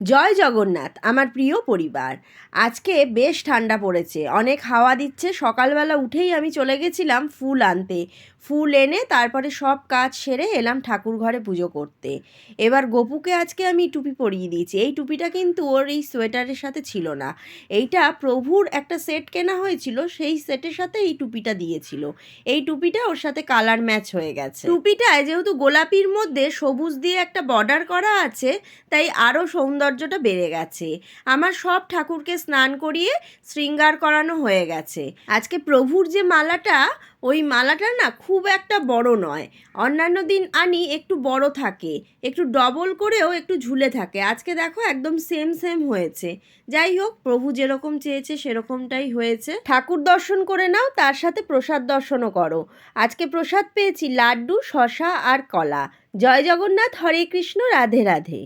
জয় জগন্নাথ আমার প্রিয় পরিবার। আজকে বেশ ঠান্ডা পড়েছে, অনেক হাওয়া দিচ্ছে। সকালবেলা উঠেই আমি চলে গেছিলাম ফুল আনতে। ফুল এনে তারপরে সব কাজ সেরে এলাম ঠাকুর ঘরে পুজো করতে। এবার গপুকে আজকে আমি টুপি পরিয়ে দিয়েছি। এই টুপিটা কিন্তু ওর এই সোয়েটারের সাথে ছিল না। এইটা প্রভুর একটা সেট কেনা হয়েছিল, সেই সেটের সাথে এই টুপিটা দিয়েছিল। এই টুপিটা ওর সাথে কালার ম্যাচ হয়ে গেছে। টুপিটায় যেহেতু গোলাপির মধ্যে সবুজ দিয়ে একটা বর্ডার করা আছে, তাই আরও সৌন্দর্যটা বেড়ে গেছে। আমার সব ঠাকুরকে স্নান করিয়ে শৃঙ্গার করানো হয়ে গেছে। আজকে প্রভুর যে মালাটা, ওই মালাটা না খুব একটা বড় নয়। অন্যান্য দিন আনি একটু বড় থাকে, একটু ডবল করেও একটু ঝুলে থাকে। আজকে দেখো একদম সেম সেম হয়েছে। যাই হোক, প্রভু যেরকম চেয়েছে সেরকমটাই হয়েছে। ঠাকুর দর্শন করে নাও, তার সাথে প্রসাদ দর্শনও করো। আজকে প্রসাদ পেয়েছি লাড্ডু, শশা আর কলা। জয় জগন্নাথ, হরে কৃষ্ণ, রাধে রাধে।